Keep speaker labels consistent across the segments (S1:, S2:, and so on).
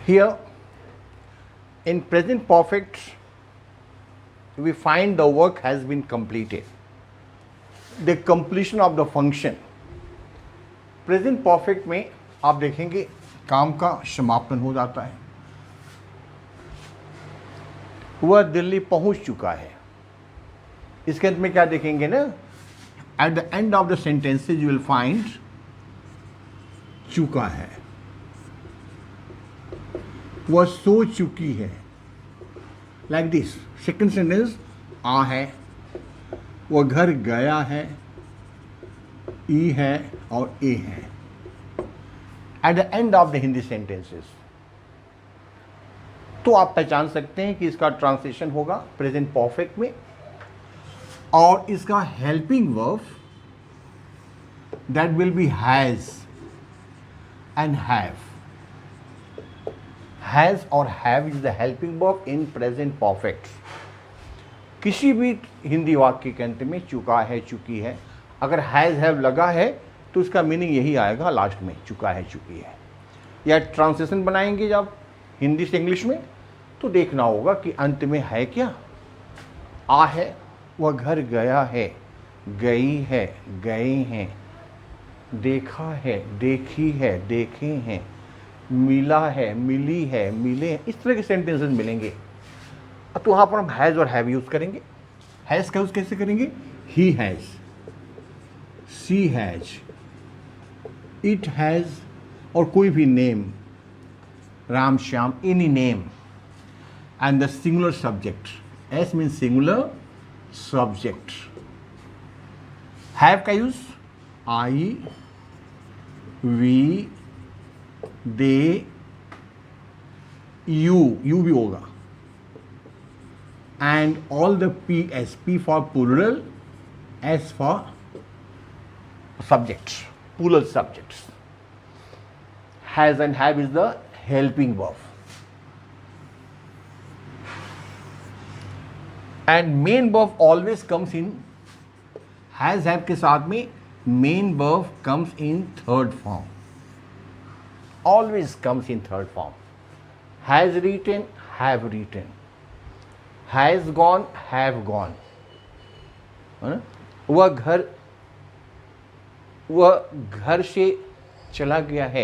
S1: Here, in present perfect, we find the work has been completed. The completion of the function. Present perfect में आप देखेंगे काम का समापन हो जाता है, वह दिल्ली पहुंच चुका है. इसके अंत में क्या देखेंगे ना, at the end of the sentences you will find चुका है, वह सो चुकी है. Like this. सेकंड सेंटेंस आ है, वह घर गया है, ई है और ए है. At the end of the Hindi sentences तो आप पहचान सकते हैं कि इसका ट्रांसलेशन होगा प्रेजेंट परफेक्ट में, और इसका helping verb that will be has and have. Has और have is the helping verb in present perfect. किसी भी हिंदी वाक्य के अंत में चुका है, चुकी है, अगर हैज हैव लगा है तो इसका मीनिंग यही आएगा लास्ट में, चुका है, चुकी है. या ट्रांसलेशन बनाएंगे जब हिंदी से इंग्लिश में तो देखना होगा कि अंत में है क्या. आ है, वह घर गया है, गई है, गए हैं, देखा है, देखी है, देखे हैं, मिला है, मिली है, मिले हैं. इस तरह के सेंटेंसेस मिलेंगे. तो वहाँ पर हम हैज़ और हैव यूज़ करेंगे. हैज़ का यूज़ कैसे करेंगे? He has, she has, it has, और कोई भी name, Ram Shyam, any name, and the singular subject. S means singular subject. Have का use I, we, they, you भी होगा, and all the PS, P for plural, S for subjects, plural subjects. Has and have is the helping verb. And main verb always comes in, has have के साथ में main verb comes in third form. Always comes in third form. Has written, have written. Has gone, have gone. वह घर से चला गया है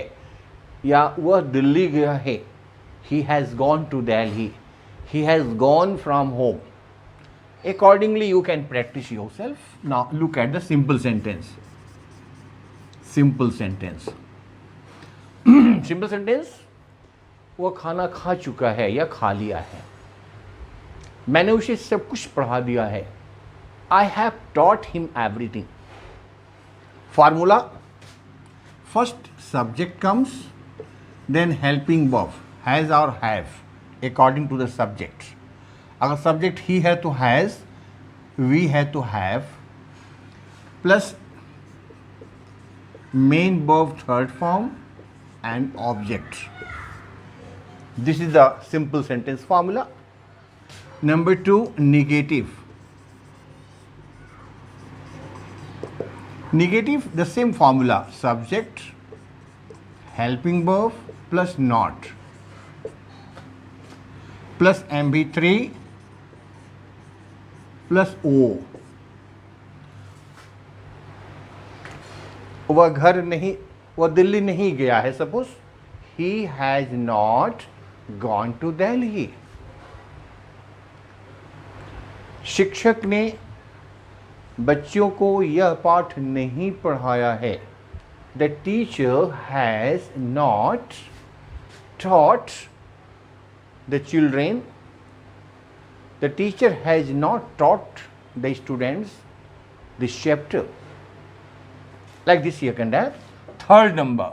S1: या वह दिल्ली गया है. He has gone to Delhi, he has gone from home. Accordingly you can practise yourself. Now look at the simple sentence. Simple sentence. Simple sentence, वह खाना खा चुका है या खा लिया है. मैंने उसे सब कुछ पढ़ा दिया है. I have taught him everything. Formula, first subject comes, then helping verb has और have according to the subject. अगर सब्जेक्ट ही है तो हैज़, वी है तो have, plus main verb third form and object. This is the simple sentence formula. Number 2, negative. Negative, the same formula, subject, helping verb plus not, plus MB3 plus O. वह घर नहीं, वह दिल्ली नहीं गया है. Suppose he has not gone to Delhi. शिक्षक ने बच्चों को यह पाठ नहीं पढ़ाया है. The teacher has not taught the children. The teacher has not taught the students this chapter. Like this you can have. Third number,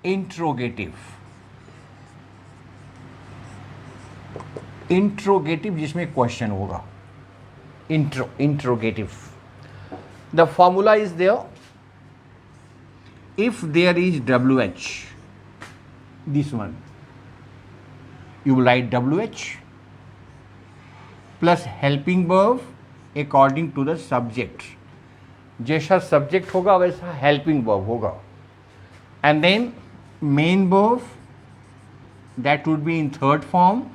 S1: interrogative. Interrogative जिसमें क्वेश्चन होगा. Interrogative. The formula is there. If there is WH, this one, you will write WH plus helping verb according to the subject. जैसा subject होगा वैसा helping verb होगा. And then main verb that would be in third form,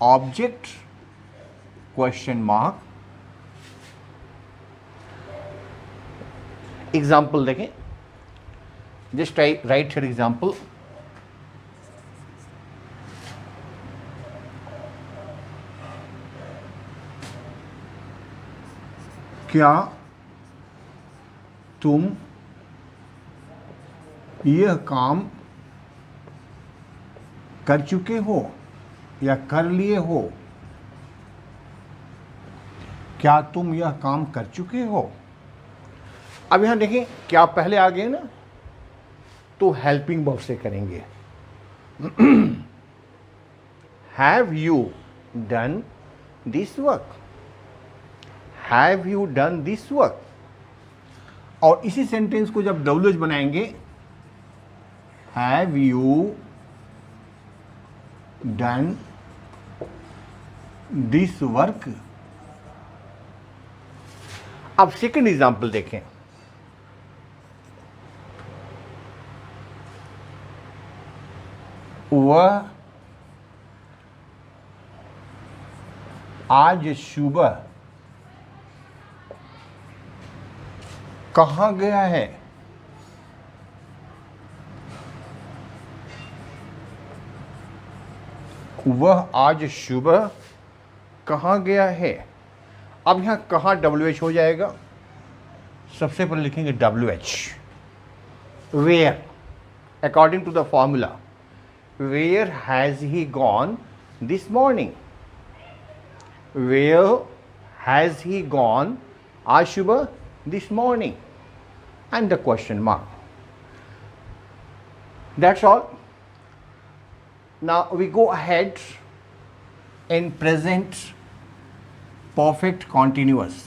S1: object question mark. Example देखें, just write here example. क्या तुम यह काम कर चुके हो या कर लिए हो? क्या तुम यह काम कर चुके हो? अब यहां देखें, क्या पहले आ गए ना, तो हेल्पिंग वर्ब से करेंगे. Have you done this work? Have you done this work? और इसी सेंटेंस को जब डब्ल्यूएच बनाएंगे, have you done this work? अब सेकंड एग्जांपल देखें. वह आज सुबह कहाँ गया है? वह आज सुबह कहाँ गया है? अब यहाँ कहाँ WH हो जाएगा? सबसे पहले लिखेंगे WH. Where, according to the formula, where has he gone this morning? Where has he gone आज सुबह, this morning, and the question mark. That's all. Now we go ahead in present perfect continuous.